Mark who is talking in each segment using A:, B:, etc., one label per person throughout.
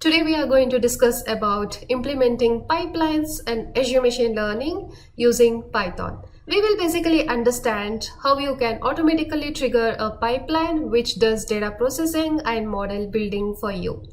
A: Today we are going to discuss about implementing pipelines and Azure Machine Learning using Python. We will basically understand how you can automatically trigger a pipeline which does data processing and model building for you.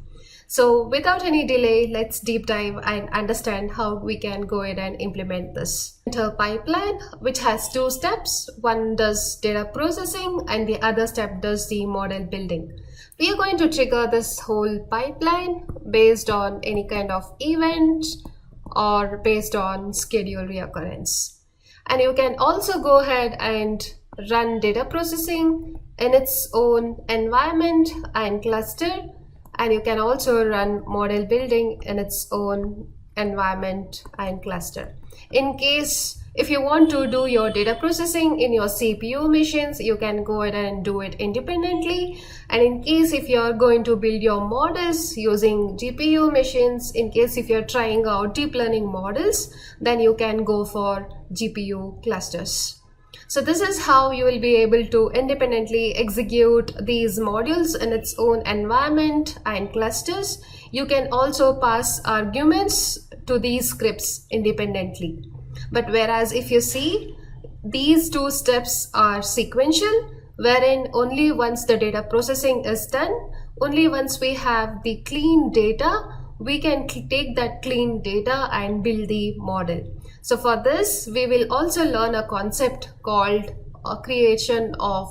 A: So without any delay, let's deep dive and understand how we can go ahead and implement this. A pipeline which has two steps. One does data processing and the other step does the model building. We are going to trigger this whole pipeline based on any kind of event or based on schedule reoccurrence. And you can also go ahead and run data processing in its own environment and cluster. And you can also run model building in its own environment and cluster. In case if you want to do your data processing in your CPU machines, you can go ahead and do it independently. And in case if you're going to build your models using GPU machines, in case if you're trying out deep learning models, then you can go for GPU clusters. So this is how you will be able to independently execute these modules in its own environment and clusters. You can also pass arguments to these scripts independently. But whereas if you see, these two steps are sequential, wherein only once the data processing is done, only once we have the clean data, we can take that clean data and build the model. So for this, we will also learn a concept called creation of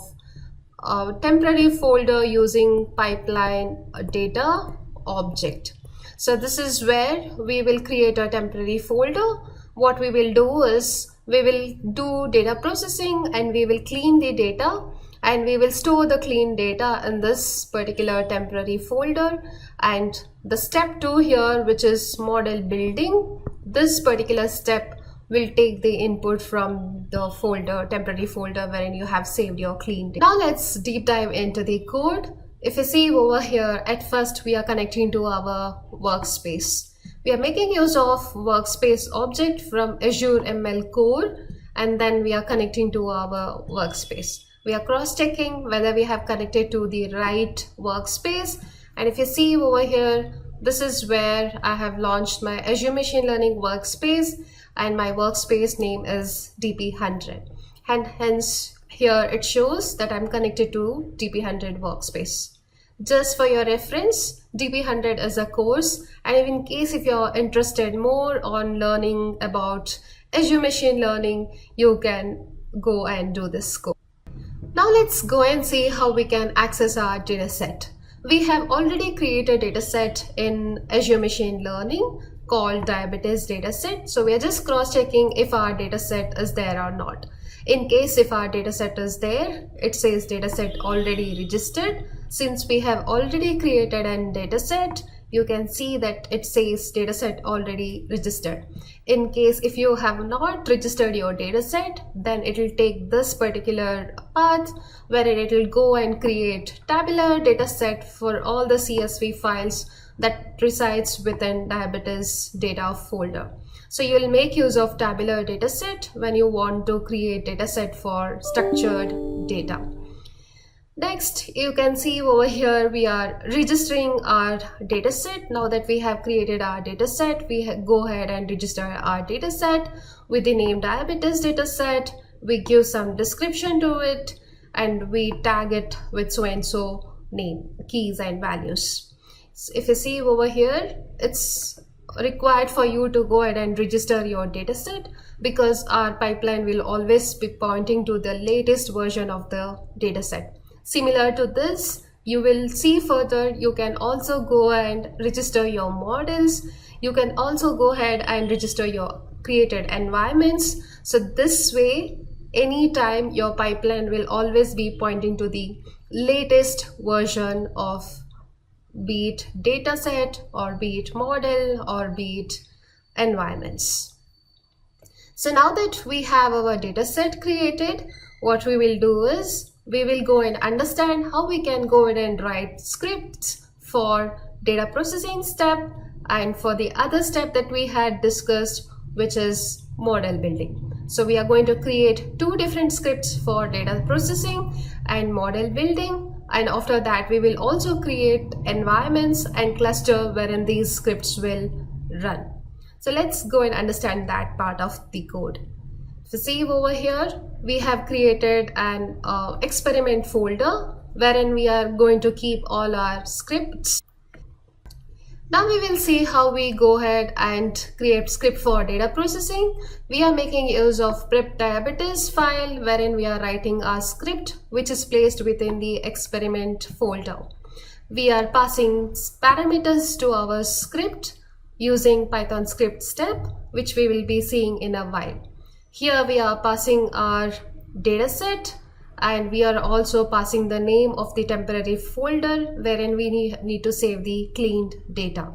A: a temporary folder using pipeline data object. So this is where we will create a temporary folder. What we will do is we will do data processing and we will clean the data and we will store the clean data in this particular temporary folder. And the step 2 here, which is model building, this particular step will take the input from the folder, temporary folder wherein you have saved your clean data. Now let's deep dive into the code. If you see over here, at first we are connecting to our workspace. We are making use of workspace object from Azure ML Core, and then we are connecting to our workspace. We are cross-checking whether we have connected to the right workspace. And if you see over here, this is where I have launched my Azure Machine Learning workspace, and my workspace name is DP100. And hence here it shows that I'm connected to DP100 workspace. Just for your reference, DP100 is a course, and in case if you're interested more on learning about Azure Machine Learning, you can go and do this course. Now let's go and see how we can access our dataset. We have already created a dataset in Azure Machine Learning called diabetes dataset. So we are just cross-checking if our dataset is there or not. In case if our dataset is there, it says dataset already registered. Since we have already created a dataset, you can see that it says dataset already registered. In case if you have not registered your dataset, then it will take this particular path where it will go and create tabular dataset for all the CSV files that resides within diabetes data folder. So you will make use of tabular dataset when you want to create dataset for structured data. Next, you can see over here we are registering our dataset. Now that we have created our dataset, we go ahead and register our dataset with the name diabetes dataset. We give some description to it and we tag it with so and so name, keys and values. So if you see over here, it's required for you to go ahead and register your dataset because our pipeline will always be pointing to the latest version of the dataset. Similar to this, you will see further, you can also go and register your models. You can also go ahead and register your created environments. So this way, anytime your pipeline will always be pointing to the latest version of be it dataset or be it model or be it environments. So now that we have our dataset created, what we will do is we will go and understand how we can go ahead and write scripts for data processing step and for the other step that we had discussed, which is model building. So we are going to create two different scripts for data processing and model building. and after that we will also create environments and cluster wherein these scripts will run. So let's go and understand that part of the code. So see over here, we have created an experiment folder wherein we are going to keep all our scripts. Now we will see how we go ahead and create script for data processing. We are making use of prep diabetes file wherein we are writing our script which is placed within the experiment folder. We are passing parameters to our script using Python script step, which we will be seeing in a while. Here we are passing our dataset, and we are also passing the name of the temporary folder wherein we need to save the cleaned data.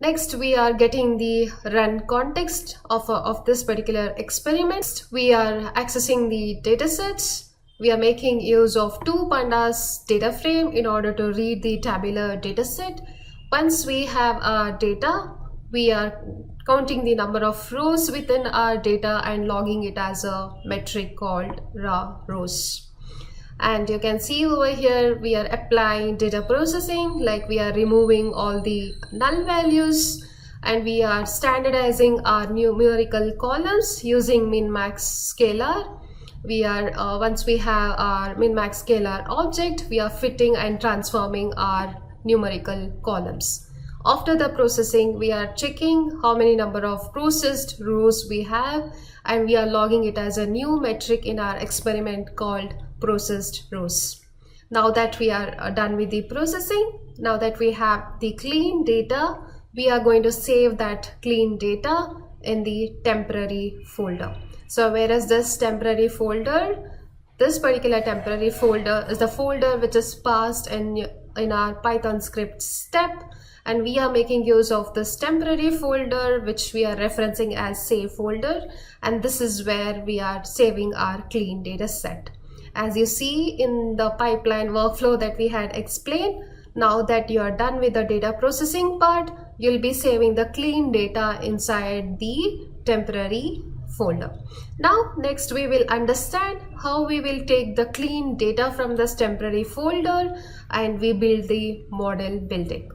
A: Next, we are getting the run context of this particular experiment. We are accessing the datasets. We are making use of 2pandas data frame in order to read the tabular dataset. Once we have our data, we are counting the number of rows within our data and logging it as a metric called raw rows. And you can see over here we are applying data processing, like we are removing all the null values, and we are standardizing our numerical columns using min-max scalar. We are once we have our min-max scalar object, we are fitting and transforming our numerical columns. After the processing, we are checking how many number of processed rows we have, and we are logging it as a new metric in our experiment called processed rows. Now that we are done with the processing, now that we have the clean data, we are going to save that clean data in the temporary folder. So where is this temporary folder? This particular temporary folder is the folder which is passed in our Python script step, and we are making use of this temporary folder which we are referencing as save folder, and this is where we are saving our clean data set. As you see in the pipeline workflow that we had explained, now that you are done with the data processing part, you'll be saving the clean data inside the temporary folder. Now next we will understand how we will take the clean data from this temporary folder and we build the model building.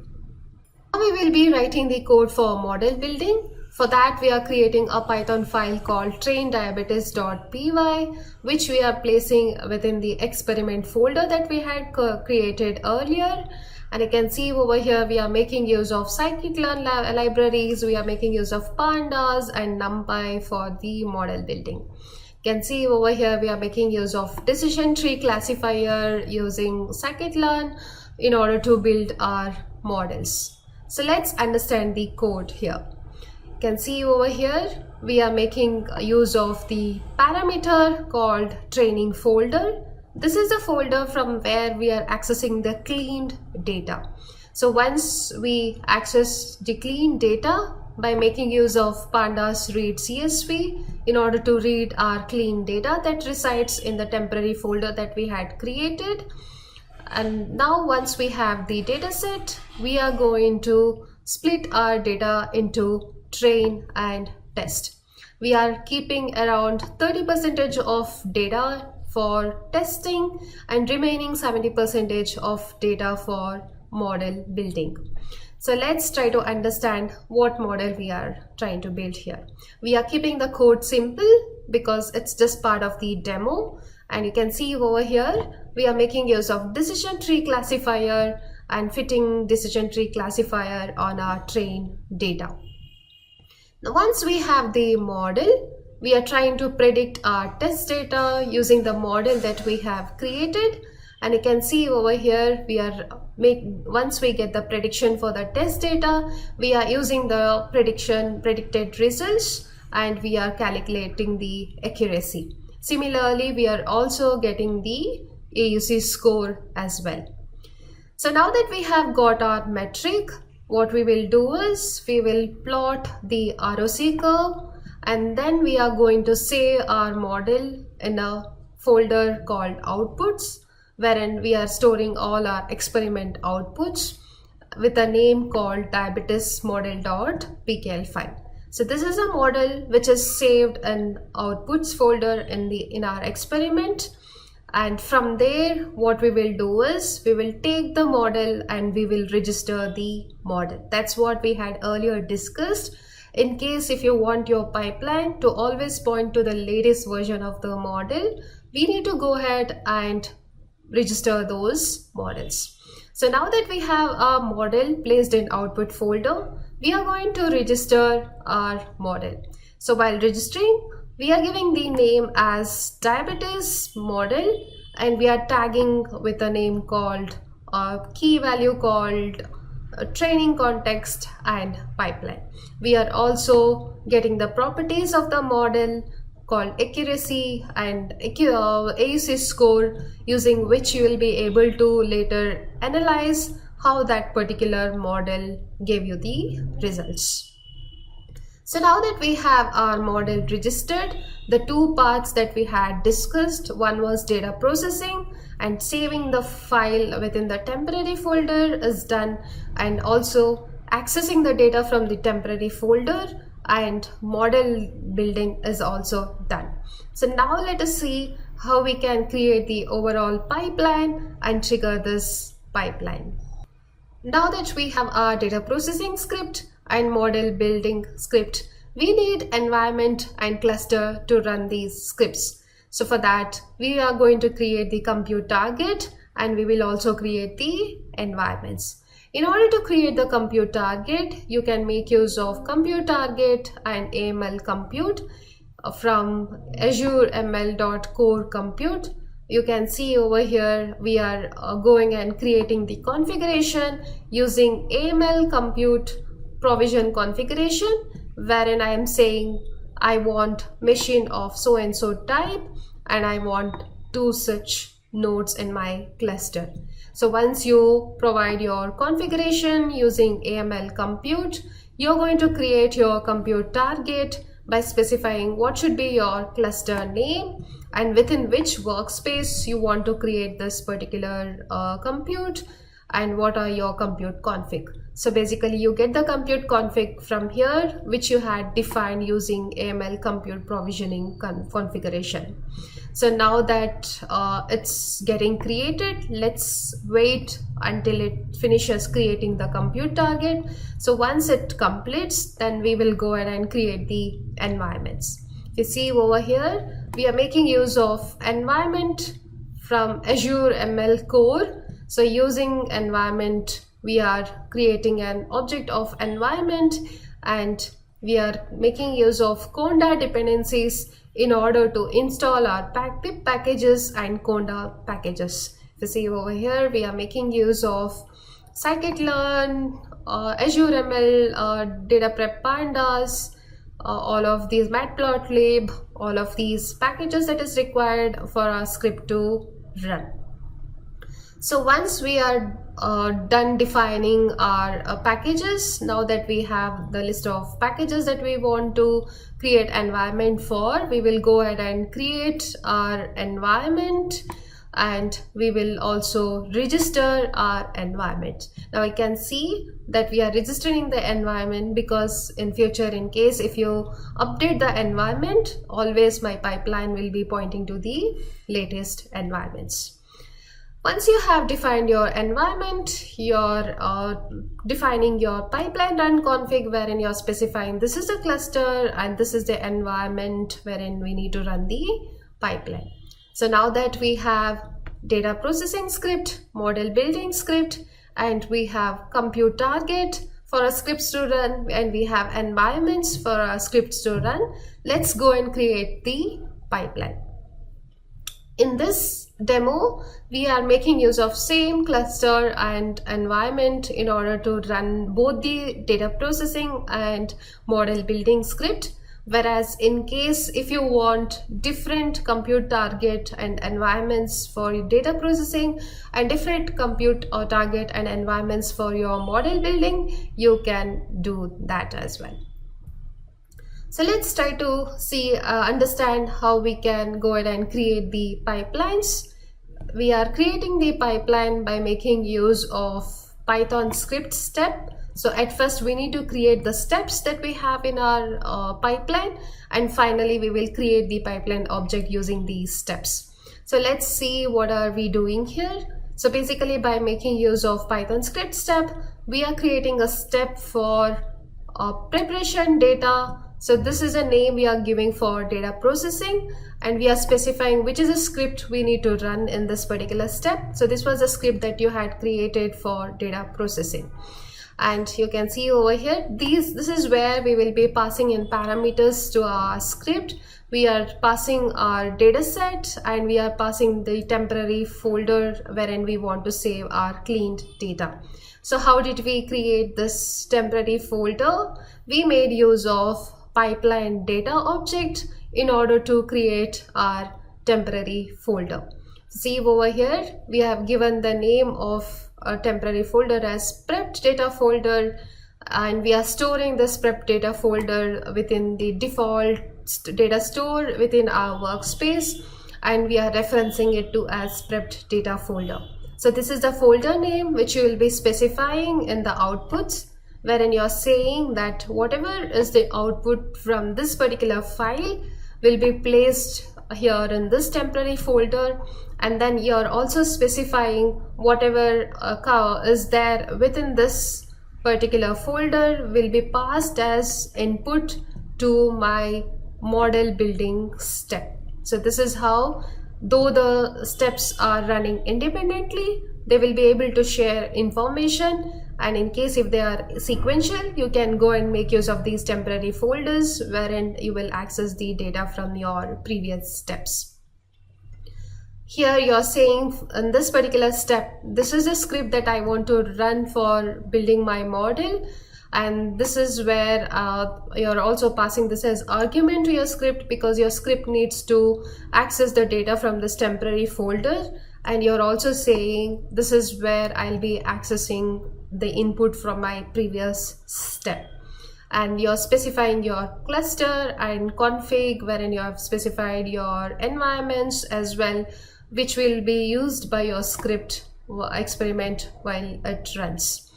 A: Now we will be writing the code for model building. For that we are creating a Python file called traindiabetes.py, which we are placing within the experiment folder that we had created earlier. And you can see over here we are making use of scikit-learn libraries, we are making use of pandas and numpy for the model building. You can see over here we are making use of decision tree classifier using scikit-learn in order to build our models. So let's understand the code here. You can see over here we are making use of the parameter called training folder. This is the folder from where we are accessing the cleaned data. So once we access the clean data by making use of pandas read CSV in order to read our clean data that resides in the temporary folder that we had created. And now once we have the data set, we are going to split our data into train and test. We are keeping around 30% of data for testing and remaining 70% of data for model building. So let's try to understand what model we are trying to build here. We are keeping the code simple because it's just part of the demo. And you can see over here, we are making use of decision tree classifier and fitting decision tree classifier on our train data. Now, once we have the model, we are trying to predict our test data using the model that we have created. And you can see over here, once we get the prediction for the test data, we are using the predicted results, and we are calculating the accuracy. Similarly, we are also getting the AUC score as well. So now that we have got our metric, what we will do is we will plot the ROC curve, and then we are going to save our model in a folder called outputs, wherein we are storing all our experiment outputs with a name called diabetes model.pkl file. So this is a model which is saved in outputs folder in our experiment, And from there, what we will do is we will take the model and we will register the model. That's what we had earlier discussed. In case if you want your pipeline to always point to the latest version of the model, we need to go ahead and register those models. So now that we have our model placed in output folder, we are going to register our model. So while registering, we are giving the name as diabetes model, and we are tagging with a name called key value called training context and pipeline. We are also getting the properties of the model called accuracy and AUC score, using which you will be able to later analyze how that particular model gave you the results. So now that we have our model registered, the two parts that we had discussed, one was data processing and saving the file within the temporary folder is done, and also accessing the data from the temporary folder and model building is also done. So now let us see how we can create the overall pipeline and trigger this pipeline. Now that we have our data processing script and model building script, we need environment and cluster to run these scripts. So for that, we are going to create the compute target and we will also create the environments. In order to create the compute target, you can make use of compute target and AML compute from Azure ML.core compute. You can see over here we are going and creating the configuration using AML compute provision configuration, wherein I am saying I want machine of so and so type and I want 2 such nodes in my cluster. So once you provide your configuration using AML compute, you're going to create your compute target by specifying what should be your cluster name and within which workspace you want to create this particular compute and what are your compute config. So basically you get the compute config from here, which you had defined using AML compute provisioning configuration. So now that it's getting created, let's wait until it finishes creating the compute target. So once it completes, then we will go ahead and create the environments. If you see over here, we are making use of environment from Azure ML core. So using environment, we are creating an object of environment and we are making use of Conda dependencies in order to install our pip packages and Conda packages. If you see over here, we are making use of scikit-learn, Azure ML, data prep pandas, all of these matplotlib, all of these packages that is required for our script to run. So once we are done defining our packages, now that we have the list of packages that we want to create environment for, we will go ahead and create our environment and we will also register our environment. Now I can see that we are registering the environment because in future, in case if you update the environment, always my pipeline will be pointing to the latest environments. Once you have defined your environment, you're defining your pipeline run config wherein you're specifying this is the cluster and this is the environment wherein we need to run the pipeline. So now that we have data processing script, model building script, and we have compute target for our scripts to run, and we have environments for our scripts to run, let's go and create the pipeline. In this demo, we are making use of same cluster and environment in order to run both the data processing and model building script. Whereas in case if you want different compute target and environments for your data processing and different compute or target and environments for your model building, you can do that as well. So let's try to see, understand how we can go ahead and create the pipelines. We are creating the pipeline by making use of Python script step. So at first we need to create the steps that we have in our pipeline, and finally we will create the pipeline object using these steps. So let's see what are we doing here. So basically, by making use of Python script step, we are creating a step for preparation data. So this is a name we are giving for data processing, and we are specifying which is a script we need to run in this particular step. So this was a script that you had created for data processing. And you can see over here, this is where we will be passing in parameters to our script. We are passing our data set, and we are passing the temporary folder wherein we want to save our cleaned data. So how did we create this temporary folder? We made use of pipeline data object in order to create our temporary folder. See over here, we have given the name of a temporary folder as prepped data folder, and we are storing this prepped data folder within the default data store within our workspace, and we are referencing it to as prepped data folder. So this is the folder name which you will be specifying in the outputs, wherein you're saying that whatever is the output from this particular file will be placed here in this temporary folder, and then you're also specifying whatever is there within this particular folder will be passed as input to my model building step. So this is how, though the steps are running independently, they will be able to share information, and in case if they are sequential, you can go and make use of these temporary folders wherein you will access the data from your previous steps. Here you're saying in this particular step, this is a script that I want to run for building my model, and this is where you're also passing this as argument to your script, because your script needs to access the data from this temporary folder, and you're also saying this is where I'll be accessing the input from my previous step. And you're specifying your cluster and config, wherein you have specified your environments as well, which will be used by your script experiment while it runs.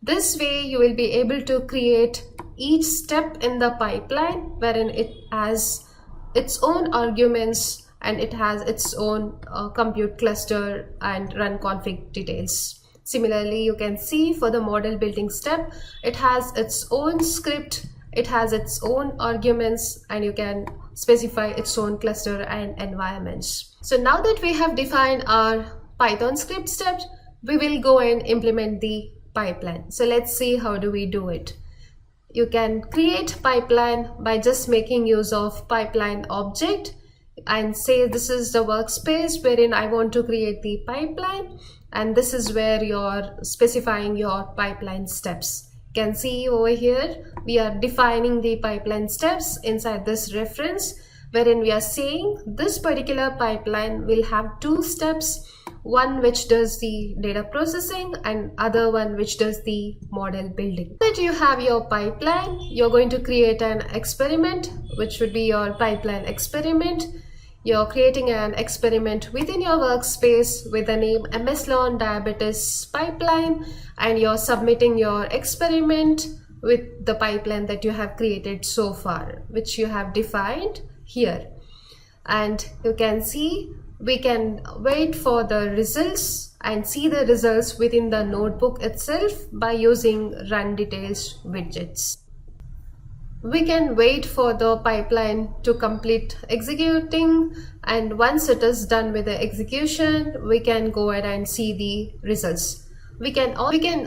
A: This way you will be able to create each step in the pipeline wherein it has its own arguments and it has its own compute cluster and run config details. Similarly, you can see for the model building step, it has its own script, it has its own arguments, and you can specify its own cluster and environments. So now that we have defined our Python script steps, we will go and implement the pipeline. So let's see how do we do it. You can create pipeline by just making use of pipeline object and say this is the workspace wherein I want to create the pipeline, and this is where you're specifying your pipeline steps. You can see over here we are defining the pipeline steps inside this reference, wherein we are saying this particular pipeline will have two steps, one which does the data processing and other one which does the model building. That you have your pipeline, you're going to create an experiment which would be your pipeline experiment. You're creating an experiment within your workspace with the name MS-Learn Diabetes Pipeline, and you're submitting your experiment with the pipeline that you have created so far, which you have defined here. And you can see we can wait for the results and see the results within the notebook itself by using run details widgets. We can wait for the pipeline to complete executing, and once it is done with the execution, we can go ahead and see the results. We can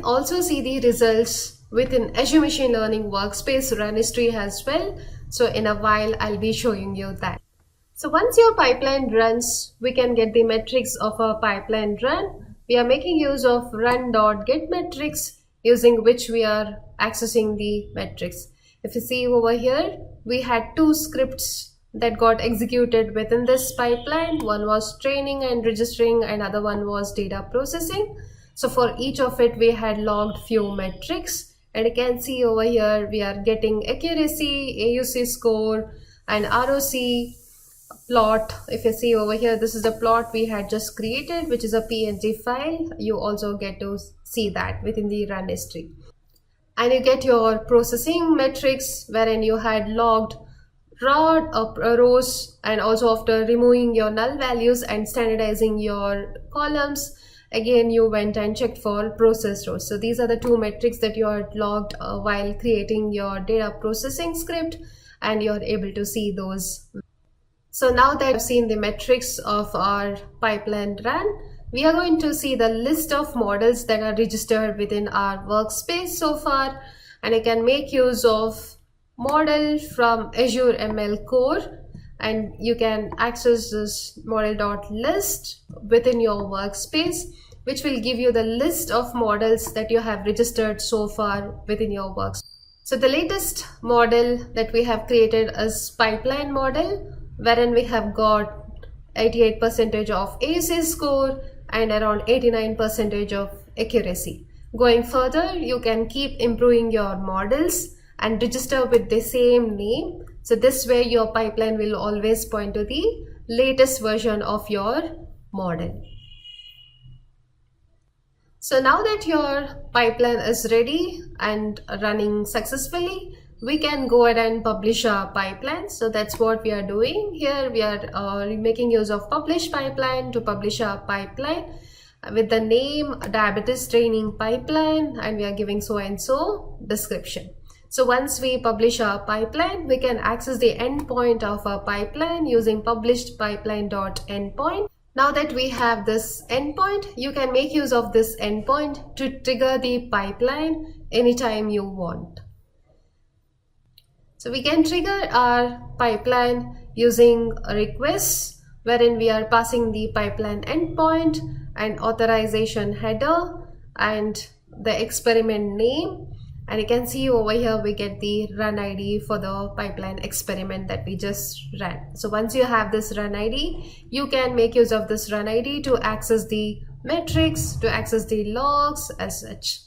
A: also see the results within Azure Machine Learning Workspace run history as well. So in a while, I'll be showing you that. So once your pipeline runs, we can get the metrics of a pipeline run. We are making use of run.getMetrics, using which we are accessing the metrics. If you see over here, we had two scripts that got executed within this pipeline. One was training and registering, and other one was data processing. So for each of it, we had logged few metrics, and you can see over here, we are getting accuracy, AUC score, and ROC plot. If you see over here, this is the plot we had just created, which is a PNG file. You also get to see that within the run history. And you get your processing metrics, wherein you had logged rows, and also after removing your null values and standardizing your columns, again you went and checked for process rows. So these are the two metrics that you are logged while creating your data processing script, and you're able to see those. So now that I've seen the metrics of our pipeline run, we are going to see the list of models that are registered within our workspace so far, and I can make use of model from Azure ML Core, and you can access this model.list within your workspace, which will give you the list of models that you have registered so far within your workspace. So the latest model that we have created is pipeline model, wherein we have got 88% of AUC score and around 89% of accuracy. Going further, you can keep improving your models and register with the same name. So this way your pipeline will always point to the latest version of your model. So now that your pipeline is ready and running successfully, we can go ahead and publish our pipeline. So that's what we are doing here. We are making use of publish pipeline to publish our pipeline with the name diabetes training pipeline, and we are giving so and so description. So once we publish our pipeline, we can access the endpoint of our pipeline using published pipeline.endpoint. Now that we have this endpoint, you can make use of this endpoint to trigger the pipeline anytime you want. So we can trigger our pipeline using requests, wherein we are passing the pipeline endpoint and authorization header and the experiment name. And you can see over here we get the run ID for the pipeline experiment that we just ran. So once you have this run ID, you can make use of this run ID to access the metrics, to access the logs as such.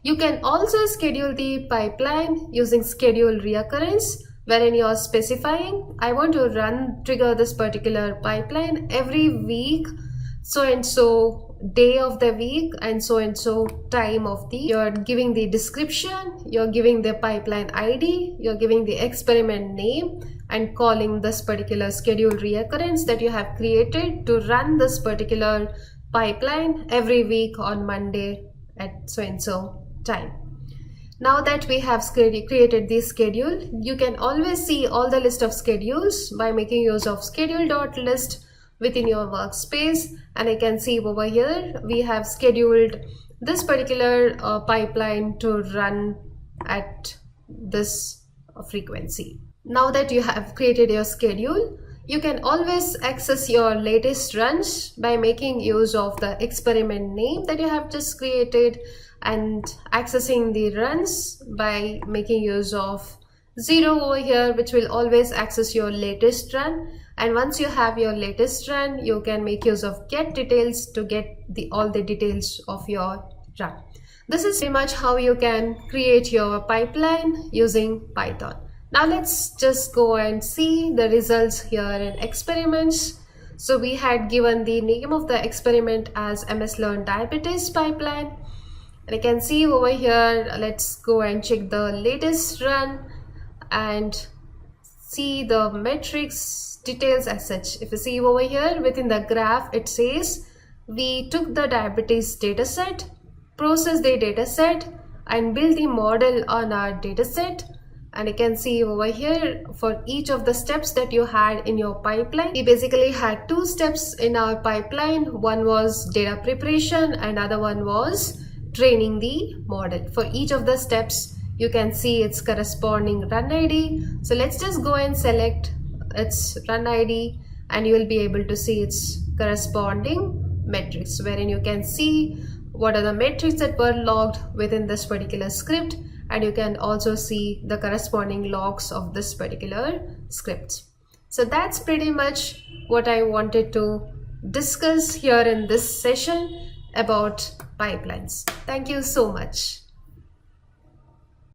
A: You can also schedule the pipeline using schedule reoccurrence, wherein you are specifying, I want to trigger this particular pipeline every week, so and so day of the week and so time of the, you're giving the description, you're giving the pipeline ID, you're giving the experiment name, and calling this particular schedule reoccurrence that you have created to run this particular pipeline every week on Monday at so and so time. Now that we have created this schedule, you can always see all the list of schedules by making use of schedule.list within your workspace. And I can see over here we have scheduled this particular pipeline to run at this frequency. Now that you have created your schedule, you can always access your latest runs by making use of the experiment name that you have just created, and accessing the runs by making use of 0 over here, which will always access your latest run. And once you have your latest run, you can make use of get details to get all the details of your run. This is pretty much how you can create your pipeline using Python. Now let's just go and see the results here in experiments. So we had given the name of the experiment as MS Learn Diabetes pipeline. And I can see over here, let's go and check the latest run and see the metrics details as such. If you see over here within the graph, it says we took the diabetes dataset, processed the dataset, and built the model on our dataset. And you can see over here for each of the steps that you had in your pipeline. We basically had 2 steps in our pipeline. One was data preparation and other one was training the model. For each of the steps, you can see its corresponding run ID. So let's just go and select its run ID, and you will be able to see its corresponding metrics, wherein you can see what are the metrics that were logged within this particular script, and you can also see the corresponding logs of this particular script. So that's pretty much what I wanted to discuss here in this session about pipelines. Thank you so much.